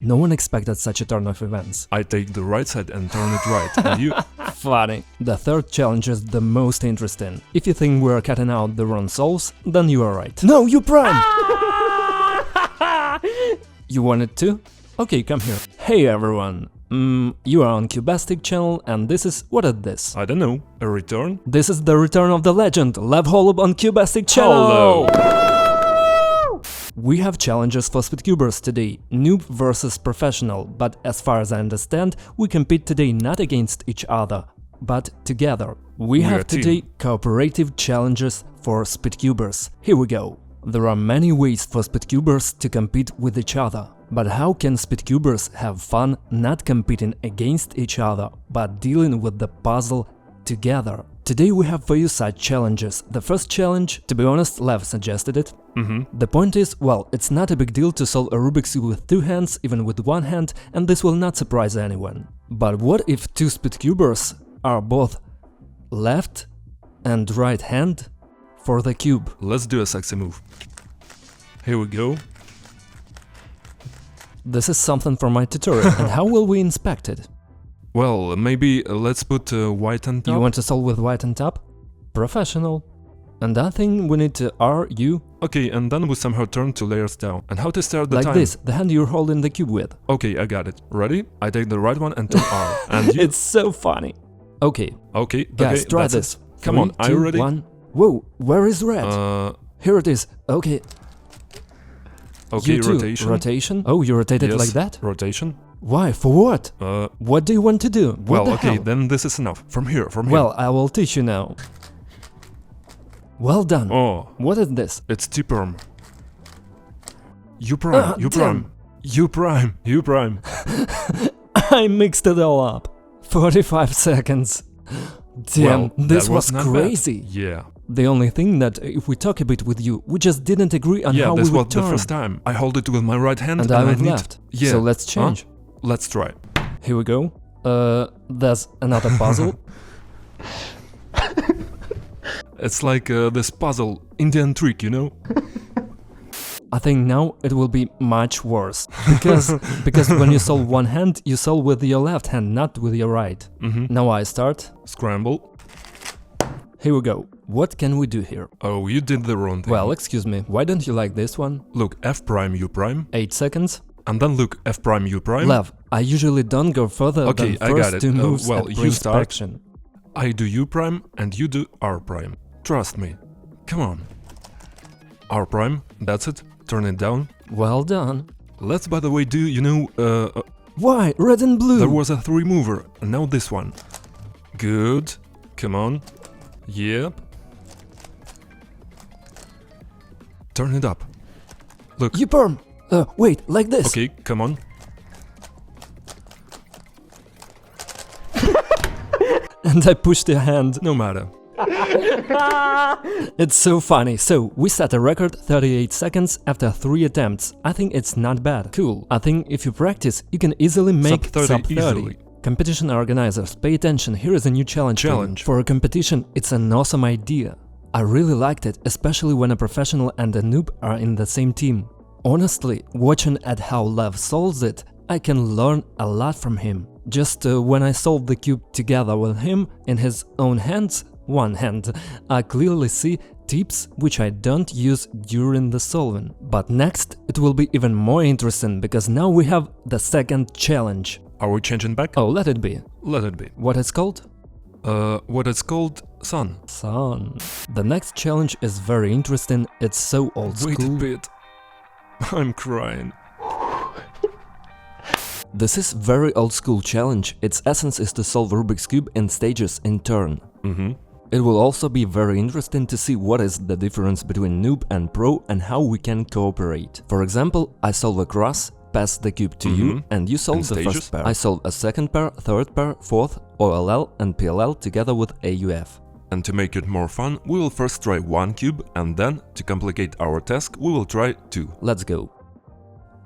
No one expected such a turn of events. I take the right side and turn it right, and you... Funny. The third challenge is the most interesting. If you think we're cutting out the wrong souls, then you are right. No, you prime! You wanted to? Okay, come here. Hey everyone. You are on Cubastic channel, and this is... what is this? I don't know. A return? This is the return of the legend, Lev Golub on Cubastic channel! Hello! We have challenges for speedcubers today, noob versus professional, but as far as I understand, we compete today not against each other, but together. We have today cooperative challenges for speedcubers. Here we go. There are many ways for speedcubers to compete with each other. But how can speedcubers have fun not competing against each other, but dealing with the puzzle together? Today we have for you such challenges. The first challenge, to be honest, Lev suggested it. The point is, well, it's not a big deal to solve a Rubik's Cube with two hands, even with one hand, and this will not surprise anyone. But what if two speedcubers are both left and right hand for the cube? Let's do a sexy move. Here we go. This is something from my tutorial, and how will we inspect it? Well, maybe let's put white on top. You want to solve with white on top? Professional. And I think we need to R, U. Okay, and then we somehow turn two layers down. And how to start the like time? Like this, the hand you're holding the cube with. Okay, I got it. Ready? I take the right one and turn R. And you... It's so funny. Okay. Okay, guys, try this. Come 3, on, are you ready? 1. Whoa, where is red? Here it is. Okay. Okay, you too. rotation. Rotation? Oh, you rotated like that? Rotation. Why? For what? What do you want to do? Well, okay, then this is enough. From here, from here. Well, I will teach you now. Well done. Oh. What is this? It's T-perm. U prime, U prime, U prime, U prime. I mixed it all up. 45 seconds. Damn, well, this was crazy. Bad. Yeah. The only thing that if we talk a bit with you, we just didn't agree on how we would turn. Yeah, this was the first time. I hold it with my right hand and I with left. Yeah. So let's change. Let's try. Here we go. There's another puzzle. It's like this puzzle Indian trick, you know? I think now it will be much worse. Because when you solve one hand, you solve with your left hand, not with your right. Now I start. Scramble. Here we go. What can we do here? Oh, you did the wrong thing. Well, excuse me, why don't you like this one? Look, F prime, U prime. 8 seconds. And then look, F prime, U prime. Lev, I usually don't go further than first two moves well, you start. Inspection. I do U prime and you do R prime. Trust me. Come on. R prime, that's it. Turn it down. Well done. Let's, by the way, do, you know, Why? Red and blue. There was a 3 mover, and now this one. Good. Come on. Yep. Turn it up. Look. You perm. Wait, like this. Okay, come on. And I pushed your hand. No matter. It's so funny. So, we set a record 38 seconds after 3 attempts. I think it's not bad. Cool. I think if you practice, you can easily make sub 30. Easily. Competition organizers, pay attention, here is a new challenge. For a competition, it's an awesome idea. I really liked it, especially when a professional and a noob are in the same team. Honestly, watching at how Lev solves it, I can learn a lot from him. Just when I solve the cube together with him in his own hands, one hand, I clearly see tips which I don't use during the solving. But next it will be even more interesting, because now we have the second challenge. Are we changing back? Oh, let it be. Let it be. What it's called? What it's called? Sun. Sun. The next challenge is very interesting, it's so old school. Wait a bit. I'm crying. This is very old school challenge. Its essence is to solve Rubik's Cube in stages in turn. It will also be very interesting to see what is the difference between noob and pro and how we can cooperate. For example, I solve a cross, pass the cube to you, and you solve the first pair. I solve a second pair, third pair, fourth, OLL and PLL together with AUF. And to make it more fun, we will first try 1 cube, and then, to complicate our task, we will try 2. Let's go.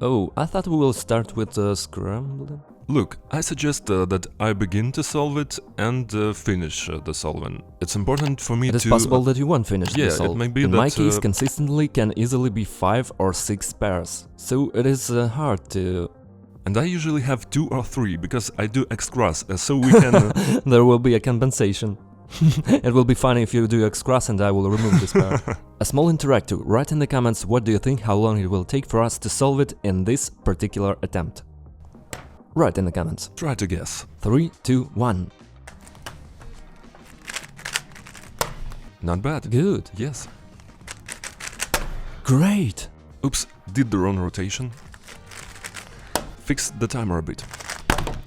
Oh, I thought we will start with scrambling. Look, I suggest that I begin to solve it and finish the solving. It's important for me to... It is possible that you won't finish the solve. It may be in that, my case, consistently can easily be 5 or 6 pairs, so it is hard to... And I usually have 2 or 3, because I do X-cross, so we can... There will be a compensation. It will be funny if you do X-cross and I will remove this pair. A small interactive, write in the comments what do you think how long it will take for us to solve it in this particular attempt. Write in the comments. Try to guess. 3, 2, 1. Not bad. Good. Yes. Great. Oops, did the wrong rotation. Fix the timer a bit.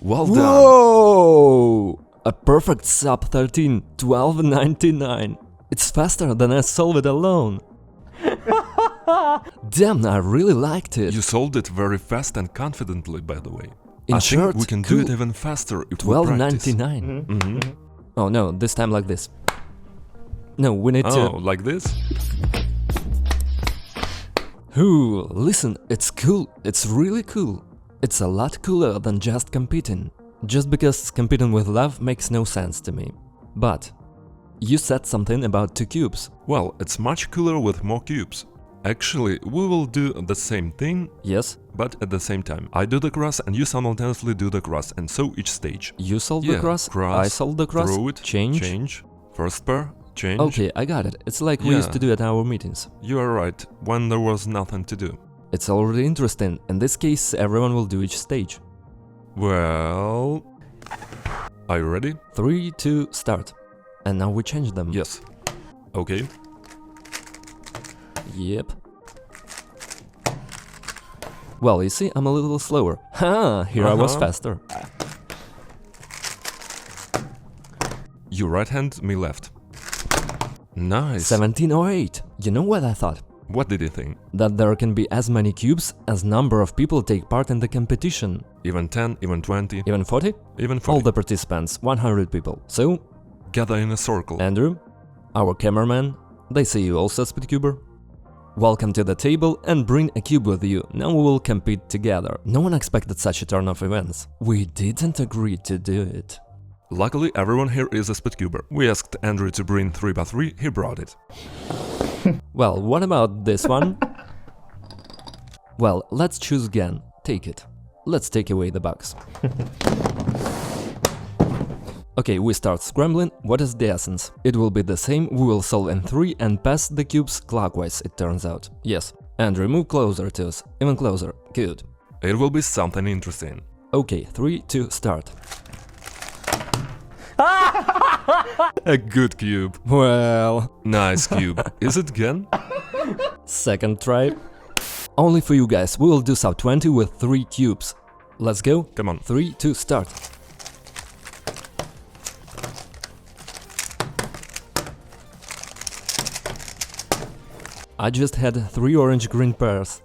Well done! Whoa! A perfect sub 13, 12.99. It's faster than I solved it alone. Damn, I really liked it. You solved it very fast and confidently, by the way. In I short, think we can cool. do it even faster if we practice. 12.99. Oh no, this time like this. No, we need Oh, to... like this? Ooh, listen, it's cool. It's really cool. It's a lot cooler than just competing. Just because competing with Lev makes no sense to me. But you said something about 2 cubes. Well, it's much cooler with more cubes. Actually, we will do the same thing, Yes? but at the same time. I do the cross and you simultaneously do the cross, and so each stage. You solved Yeah, the cross, cross, I solved the cross, Throw it, change. first pair, change. Okay, I got it. It's like we used Yeah. to do at our meetings. You are right, when there was nothing to do. It's already interesting. In this case, everyone will do each stage. Well... Are you ready? 3, 2, start. And now we change them. Yes. Okay. Yep. Well, you see, I'm a little slower. Ha! Here I was faster. You right hand, me left. Nice. 1708. You know what I thought? What did you think? That there can be as many cubes as number of people take part in the competition. Even 10, even 20, Even 40? even 40. All the participants, 100 people. So, Gather in a circle. Andrew, our cameraman, they see you also, Speedcuber. Welcome to the table and bring a cube with you. Now we will compete together. No one expected such a turn of events. We didn't agree to do it. Luckily, everyone here is a Speedcuber. We asked Andrew to bring 3x3, he brought it. Well, what about this one? Well, let's choose again. Take it. Let's take away the box. Okay, we start scrambling. What is the essence? It will be the same, we will solve in 3 and pass the cubes clockwise, it turns out. Yes. Andrew, move closer to us. Even closer. Good. It will be something interesting. Okay, 3, 2, start. A good cube. Well... Nice cube. Is it again? Second try. Only for you guys, we will do sub 20 with 3 cubes. Let's go. Come on. 3, 2, start. I just had 3 orange-green pairs.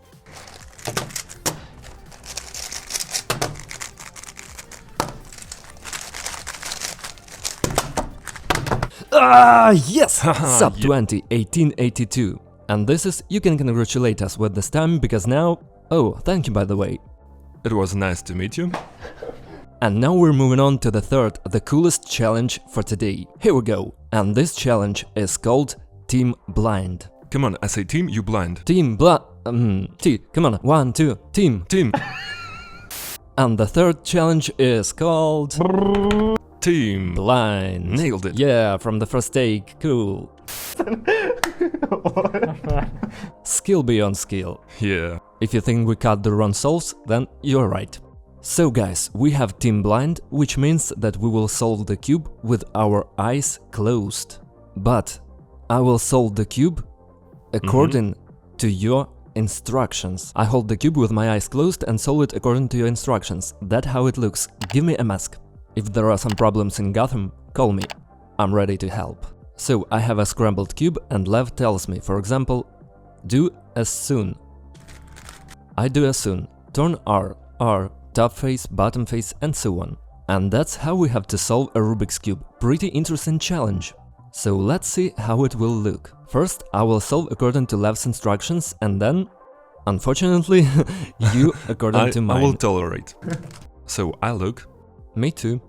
Ah, yes! Sub 20, 1882. And this is, you can congratulate us with this time, because now... Oh, thank you by the way. It was nice to meet you. And now we're moving on to the third, the coolest challenge for today. Here we go. And this challenge is called Team Blind. Come on, I say team, you blind. Team come on, 1, 2, team. Team. And the third challenge is called... Team. Blind. Nailed it. Yeah, from the first take, cool. Skill beyond skill. Yeah. If you think we cut the wrong solves, then you're right. So guys, we have Team Blind, which means that we will solve the cube with our eyes closed. But I will solve the cube according to your instructions. I hold the cube with my eyes closed and solve it according to your instructions. That's how it looks. Give me a mask. If there are some problems in Gotham, call me. I'm ready to help. So I have a scrambled cube and Lev tells me, for example, do as soon. I do as soon. Turn R, top face, bottom face, and so on. And that's how we have to solve a Rubik's Cube. Pretty interesting challenge. So let's see how it will look. First, I will solve according to Lev's instructions, and then, unfortunately, you according to mine. I will tolerate. So I look. Me too.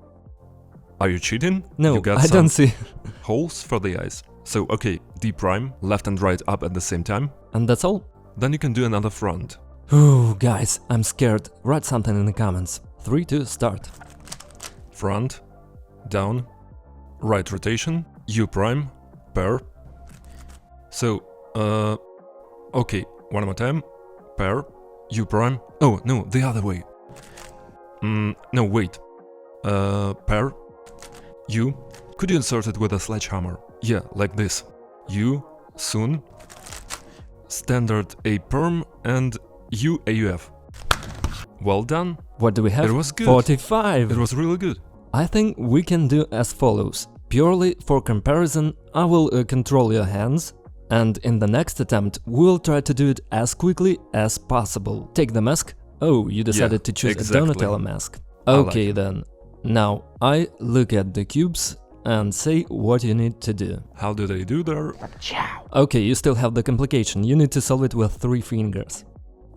Are you cheating? No, you got I don't see. Holes for the eyes. So okay, D prime, left and right up at the same time. And that's all? Then you can do another front. Ooh, guys, I'm scared. Write something in the comments. 3, 2, start. Front, down, right rotation, U prime, pair. So, okay, one more time. Pair, U prime. Oh, no, the other way. No, wait. Pair, U. Could you insert it with a sledgehammer? Yeah, like this. U, soon. Standard A perm and U AUF. Well done. What do we have? It was good. 45. It was really good. I think we can do as follows. Purely for comparison, I will control your hands, and in the next attempt we'll try to do it as quickly as possible. Take the mask. Oh, you decided to choose exactly. a Donatello mask. I like Okay it. then. Now I look at the cubes and say what you need to do. How do they do there? Okay, you still have the complication. You need to solve it with 3 fingers.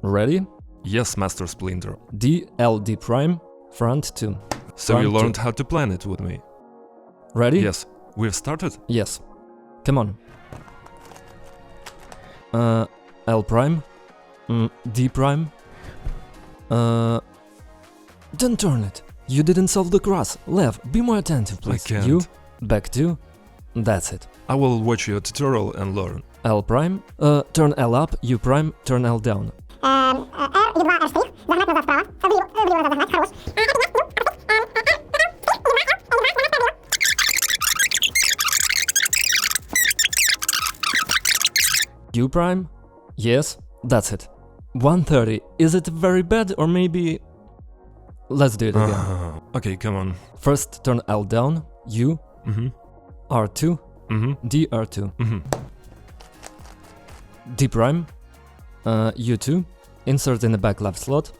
Ready? Yes, Master Splinter. D, L, D prime, front 2. So you Front learned 2. how to plan it with me. Ready? Yes, we've started. Yes. Come on. L prime, D prime. Don't turn it. You didn't solve the cross. Lev, be more attentive, please. I can't. U, back 2. That's it. I will watch your tutorial and learn. L prime, turn L up, U prime, turn L down. U prime? Yes, that's it. 130. Is it very bad or maybe... Let's do it again. Okay, come on. First turn L down, U, R2, D, R2. D prime, U2, insert in the back left slot.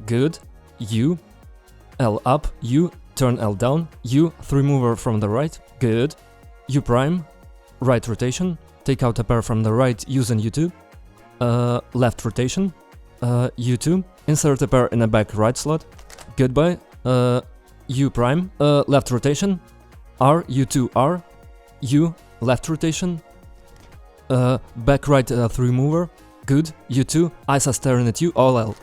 Good. U, L up, U, turn L down, U, 3 mover from the right. Good. U prime, right rotation, take out a pair from the right using U2. Left rotation, U2, insert a pair in the back right slot. Goodbye. U prime, left rotation, R, U2, R, U, left rotation, back right 3 mover. Good. U2, ISA staring at you, all L.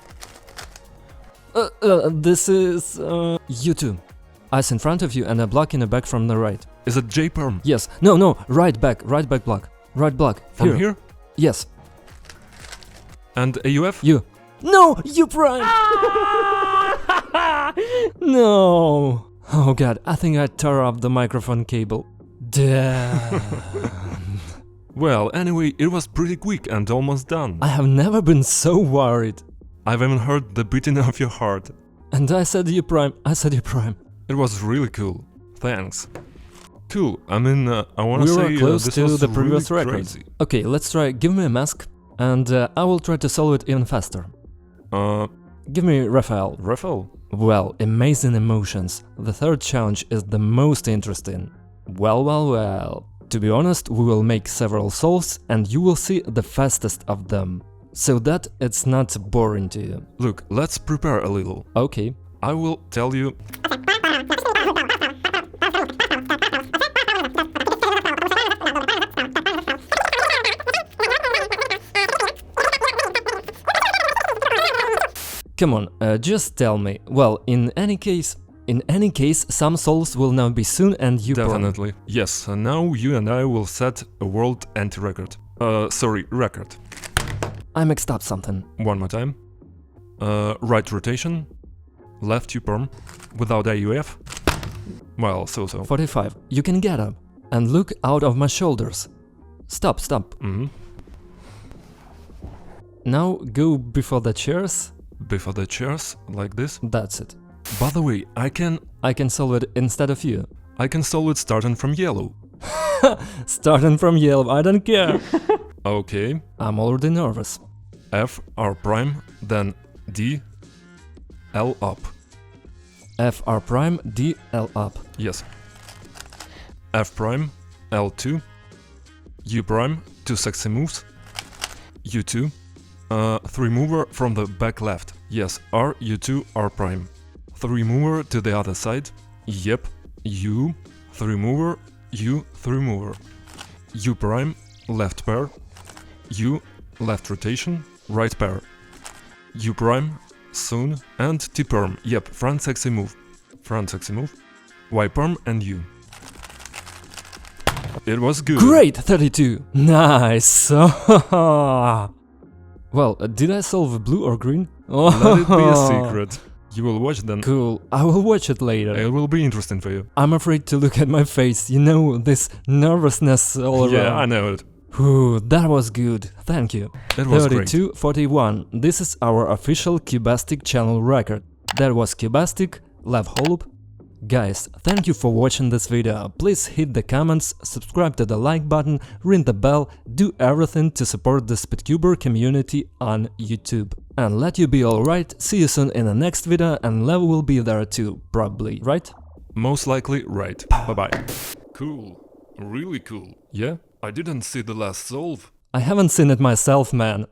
This is U2. Ice in front of you and a block in the back from the right. Is it J perm? Yes. No, right back block. Right block. From here? Yes. And AUF? You. No, U prime! No. Oh god, I think I tore off the microphone cable. Damn. Well, anyway, it was pretty quick and almost done. I have never been so worried. I've even heard the beating of your heart. And I said U prime. It was really cool. Thanks. Cool. I mean, I wanna We say were close this to was the previous really record. crazy. Okay, let's try. Give me a mask, and I will try to solve it even faster. Give me Raphael. Raphael? Well, amazing emotions. The third challenge is the most interesting. Well. To be honest, we will make several solves and you will see the fastest of them. So that it's not boring to you. Look, let's prepare a little. Okay. I will tell you... Come on, just tell me. Well, in any case, some solves will now be soon and you Definitely. Yes, now you and I will set a world anti-record. Record. I mixed up something. One more time. Right rotation. Left U-perm. Without AUF. Well, so. 45. You can get up. And look out of my shoulders. Stop. Now go before the chairs. Before the chairs, like this. That's it. By the way, I can solve it instead of you. I can solve it starting from yellow. Starting from yellow, I don't care. Okay. I'm already nervous. F, R prime, then D, L up. F, R prime, D, L up. Yes. F prime, L2, U prime, 2 sexy moves, U2, 3 mover from the back left. Yes, R, U2, R prime. 3 mover to the other side. Yep. U, 3 mover, U, 3 mover. U prime, left pair. U, left rotation, right pair. U prime, soon, and T perm. Yep, front sexy move. Front sexy move. Y perm and U. It was good. Great, 32. Nice. Well, did I solve blue or green? Let it be a secret. You will watch then. Cool, I will watch it later. It will be interesting for you. I'm afraid to look at my face, you know, this nervousness all around. Yeah, I know it. Whew, that was good, thank you. It was great. 32-41, this is our official Cubastic channel record. That was Cubastic, Lev Golub. Guys, thank you for watching this video. Please hit the comments, subscribe to the like button, ring the bell, do everything to support the Speedcuber community on YouTube. And let you be alright, see you soon in the next video, and Lev will be there too, probably, right? Most likely right. Bye-bye. Cool. Really cool. Yeah? I didn't see the last solve. I haven't seen it myself, man.